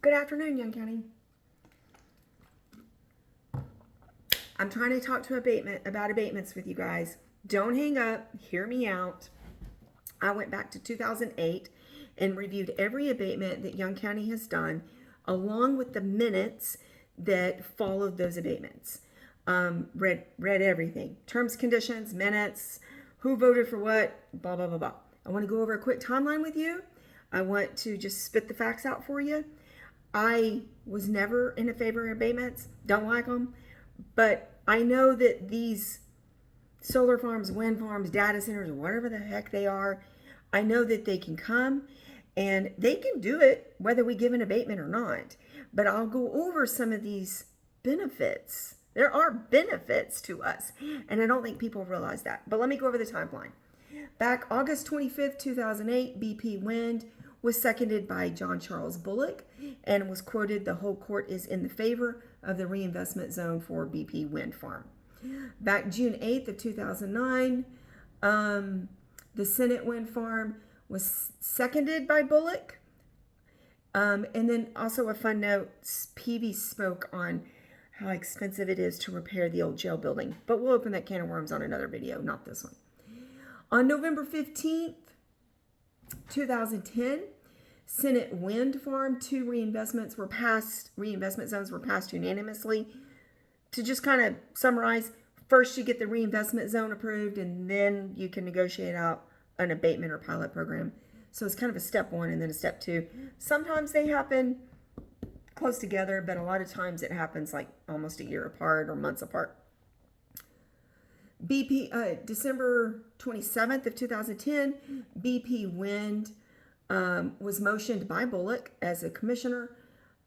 Good afternoon, Young County. I'm trying to talk about abatements with you guys. Don't hang up. Hear me out. I went back to 2008 and reviewed every abatement that Young County has done, along with the minutes that followed those abatements. Read everything. Terms, conditions, minutes, who voted for what, blah, blah, blah, blah. I want to go over a quick timeline with you. I want to just spit the facts out for you. I was never in a favor of abatements. Don't like them. But I know that these solar farms, wind farms, data centers, whatever the heck they are, I know that they can come and they can do it whether we give an abatement or not. But I'll go over some of these benefits. There are benefits to us, and I don't think people realize that. But let me go over the timeline. Back August 25th, 2008, BP Wind was seconded by John Charles Bullock and was quoted, "The whole court is in the favor of the reinvestment zone for BP Wind Farm." Back June 8th of 2009, the Senate Wind Farm was seconded by Bullock. And then also a fun note, PV spoke on how expensive it is to repair the old jail building. But we'll open that can of worms on another video, not this one. On November 15th, 2010, Senate Wind Farm, 2 reinvestment zones were passed unanimously. To just kind of summarize, first you get the reinvestment zone approved, and then you can negotiate out an abatement or pilot program. So it's kind of a step 1 and then a step 2. Sometimes they happen close together, but a lot of times it happens like almost a year apart or months apart. December 27th of 2010, BP Wind was motioned by Bullock as a commissioner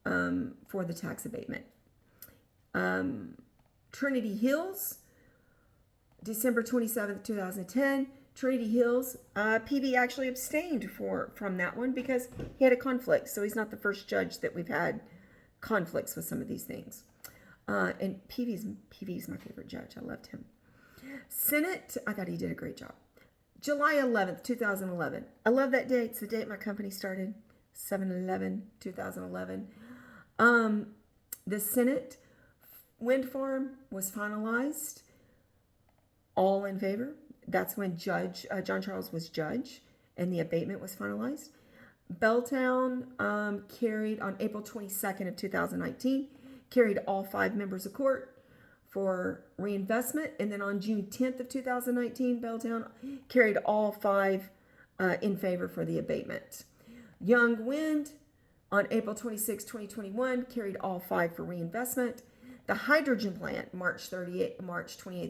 for the tax abatement. Trinity Hills, December 27th, 2010. Trinity Hills, PV actually abstained from that one because he had a conflict. So he's not the first judge that we've had conflicts with some of these things. And PV's my favorite judge. I loved him. Senate, I thought he did a great job. July 11th, 2011. I love that date. It's the date my company started, 7/11/2011. The Senate Wind Farm was finalized. All in favor. That's when John Charles was judge, and the abatement was finalized. Belltown carried on April 22nd of 2019, carried all 5 members of court for reinvestment. And then on June 10th of 2019, Belltown carried all 5 in favor for the abatement. Young Wind on April 26, 2021, carried all 5 for reinvestment. The hydrogen plant, March 28th,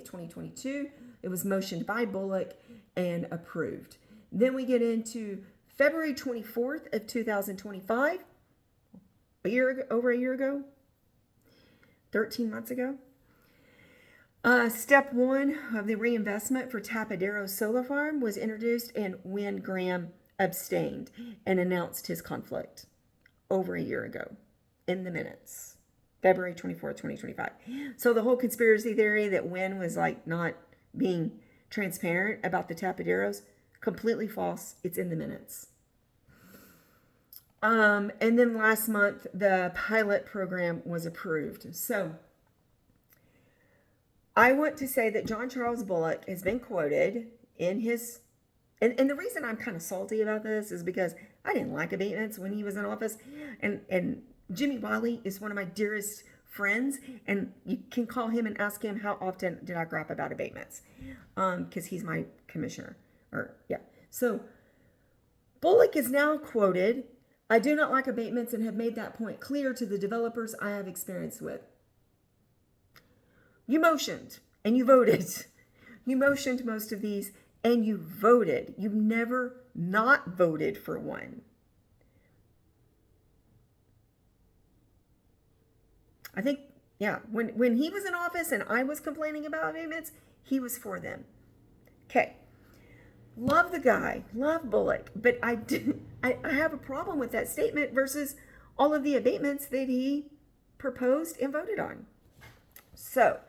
2022, it was motioned by Bullock and approved. Then we get into February 24th of 2025, over a year ago, 13 months ago. Step 1 of the reinvestment for Tapadero Solar Farm was introduced, and Wynn Graham abstained and announced his conflict over a year ago in the minutes. February 24th, 2025. So the whole conspiracy theory that Wynn was like not being transparent about the Tapaderos, completely false. It's in the minutes. And then last month, the pilot program was approved. So I want to say that John Charles Bullock has been quoted in his, and the reason I'm kind of salty about this is because I didn't like abatements when he was in office. And Jimmy Wiley is one of my dearest friends, and you can call him and ask him how often did I gripe about abatements, because he's my commissioner. So Bullock is now quoted, "I do not like abatements and have made that point clear to the developers I have experience with." You motioned and you voted. You motioned most of these and you voted. You've never not voted for one. I think, when he was in office and I was complaining about abatements, he was for them. Okay. Love the guy, love Bullock, but I have a problem with that statement versus all of the abatements that he proposed and voted on. So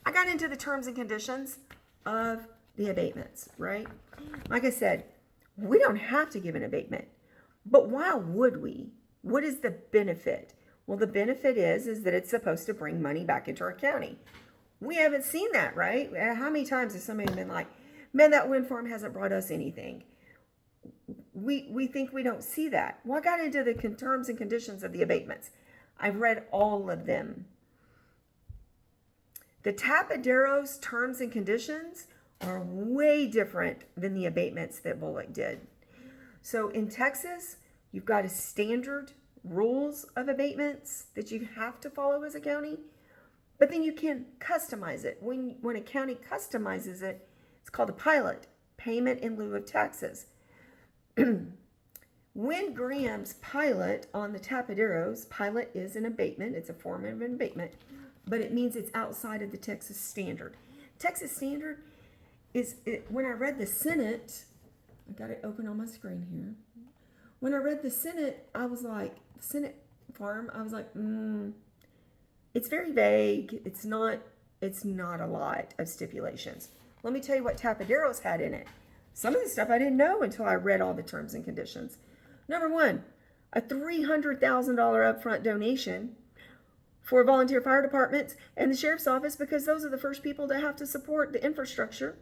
I got into the terms and conditions of the abatements, right? Like I said, we don't have to give an abatement, but why would we? What is the benefit? Well, the benefit is that it's supposed to bring money back into our county. We haven't seen that, right? How many times has somebody been like, man, that wind farm hasn't brought us anything? We think we don't see that. Well, I got into the terms and conditions of the abatements. I've read all of them. The Tapadero's terms and conditions are way different than the abatements that Bullock did. So in Texas, you've got a standard rules of abatements that you have to follow as a county, but then you can customize it. When a county customizes it, it's called a pilot, payment in lieu of taxes. When Graham's pilot on the Tapaderos, pilot is an abatement, it's a form of an abatement, but it means it's outside of the Texas standard. Texas standard when I read the Senate, I got it open on my screen here. When I read the Senate, I was like, Senate farm, I was like, it's very vague. It's not a lot of stipulations. Let me tell you what Tapaderos had in it. Some of the stuff I didn't know until I read all the terms and conditions. Number one, a $300,000 upfront donation for volunteer fire departments and the sheriff's office, because those are the first people to have to support the infrastructure.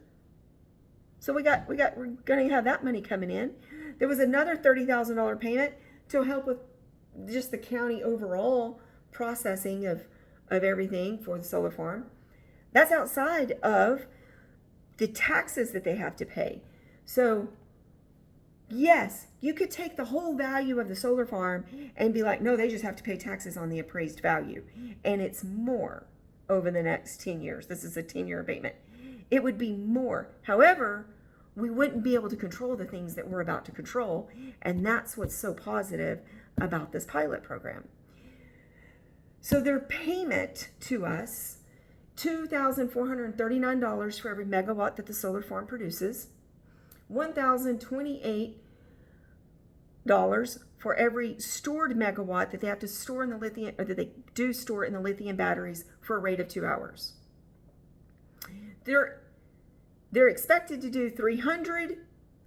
So we're going to have that money coming in. There was another $30,000 payment to help with just the county overall processing of everything for the solar farm. That's outside of the taxes that they have to pay. So yes, you could take the whole value of the solar farm and be like, no, they just have to pay taxes on the appraised value. And it's more over the next 10 years. This is a 10-year abatement. It would be more. However, we wouldn't be able to control the things that we're about to control. And that's what's so positive about this pilot program. So their payment to us, $2,439 for every megawatt that the solar farm produces, $1,028 for every stored megawatt that they have to store in the lithium, or that they do store in the lithium batteries for a rate of 2 hours. They're expected to do 300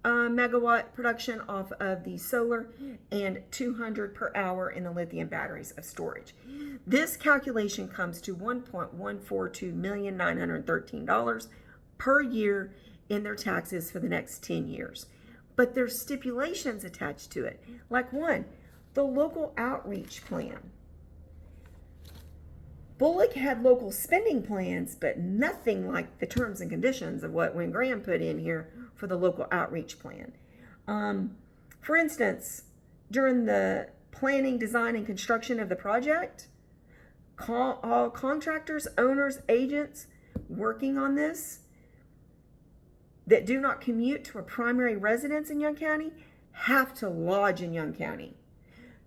megawatt production off of the solar and 200 per hour in the lithium batteries of storage. This calculation comes to $1,142,913 per year in their taxes for the next 10 years. But there's stipulations attached to it. Like one, the local outreach plan. Bullock had local spending plans, but nothing like the terms and conditions of what Wayne Graham put in here for the local outreach plan. For instance, during the planning, design, and construction of the project, all contractors, owners, agents working on this that do not commute to a primary residence in Young County have to lodge in Young County.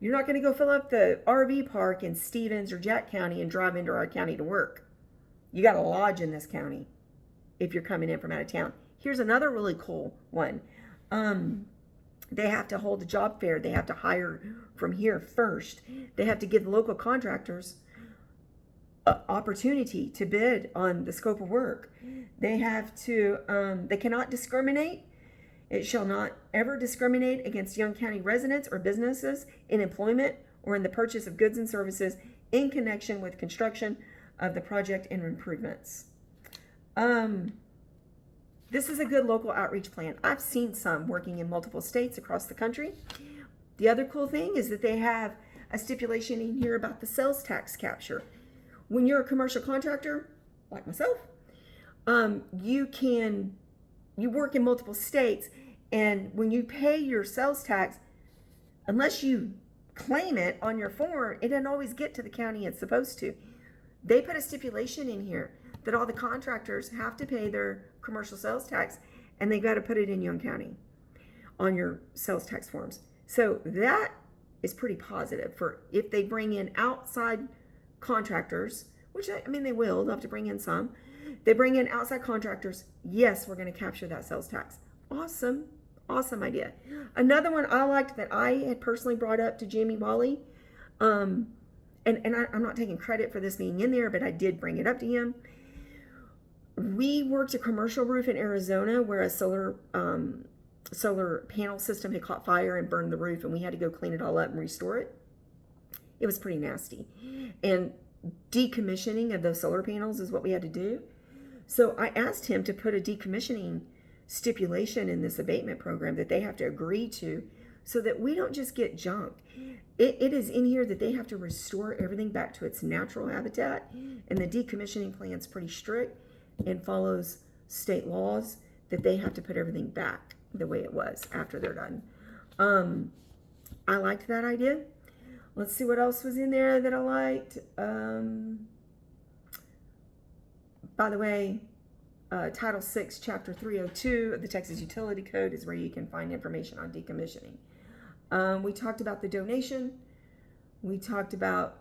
You're not going to go fill up the RV park in Stevens or Jack County and drive into our county to work. You got to lodge in this county if you're coming in from out of town. Here's another really cool one. They have to hold a job fair. They have to hire from here first. They have to give the local contractors an opportunity to bid on the scope of work. They have to, they cannot discriminate. It shall not ever discriminate against Young County residents or businesses in employment or in the purchase of goods and services in connection with construction of the project and improvements. This is a good local outreach plan. I've seen some working in multiple states across the country. The other cool thing is that they have a stipulation in here about the sales tax capture. When you're a commercial contractor, like myself, you work in multiple states, and when you pay your sales tax, unless you claim it on your form, it doesn't always get to the county it's supposed to. They put a stipulation in here that all the contractors have to pay their commercial sales tax, and they got to put it in Young County on your sales tax forms. So that is pretty positive for if they bring in outside contractors, which I mean they will, they'll have to bring in some. They bring in outside contractors, yes, we're going to capture that sales tax. Awesome idea. Another one I liked that I had personally brought up to Jamie Wally, and I'm not taking credit for this being in there, but I did bring it up to him. We worked a commercial roof in Arizona where a solar panel system had caught fire and burned the roof, and we had to go clean it all up and restore it. It was pretty nasty. And decommissioning of those solar panels is what we had to do. So I asked him to put a decommissioning stipulation in this abatement program that they have to agree to, so that we don't just get junk. It is in here that they have to restore everything back to its natural habitat, and the decommissioning plan is pretty strict and follows state laws that they have to put everything back the way it was after they're done. I liked that idea. Let's see what else was in there that I liked. By the way, Title 6, Chapter 302 of the Texas Utility Code is where you can find information on decommissioning. We talked about the donation. We talked about,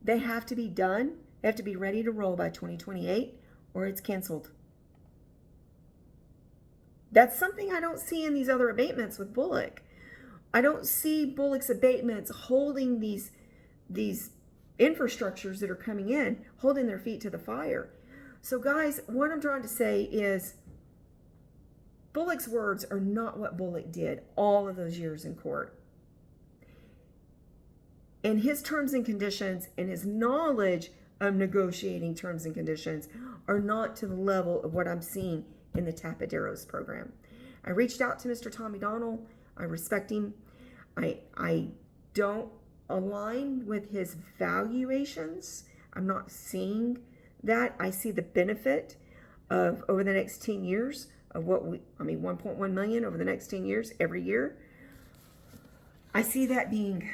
they have to be done. They have to be ready to roll by 2028 or it's canceled. That's something I don't see in these other abatements with Bullock. I don't see Bullock's abatements holding these infrastructures that are coming in, holding their feet to the fire. So guys, what I'm trying to say is Bullock's words are not what Bullock did all of those years in court. And his terms and conditions and his knowledge of negotiating terms and conditions are not to the level of what I'm seeing in the Tapaderos program. I reached out to Mr. Tommy Donnell. I respect him. I don't align with his valuations. I'm not seeing that. I see the benefit of over the next 10 years of 1.1 million over the next 10 years every year. I see that being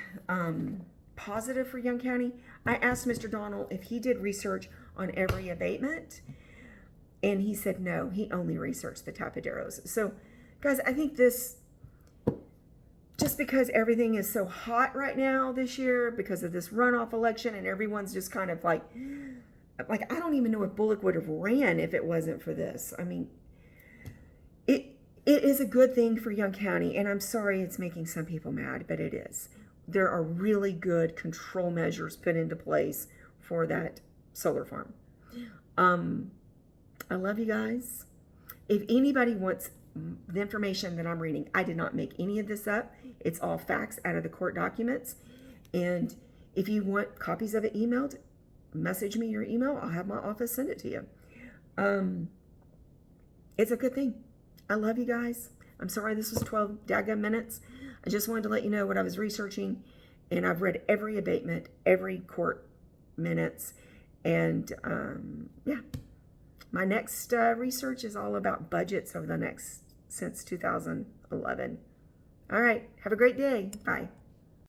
positive for Young County. I asked Mr. Donnell if he did research on every abatement, and he said no, he only researched the Tapaderos. So guys, I think this, just because everything is so hot right now this year because of this runoff election and everyone's just kind of like I don't even know if Bullock would have ran if it wasn't for this. I mean, it is a good thing for Young County, and I'm sorry it's making some people mad, but it is. There are really good control measures put into place for that solar farm. I love you guys. If anybody wants the information that I'm reading, I did not make any of this up. It's all facts out of the court documents. And if you want copies of it emailed, message me your email. I'll have my office send it to you. It's a good thing. I love you guys. I'm sorry this was 12 daggum minutes. I just wanted to let you know what I was researching. And I've read every abatement, every court minutes. And yeah, my next research is all about budgets over the next, since 2011. All right. Have a great day. Bye.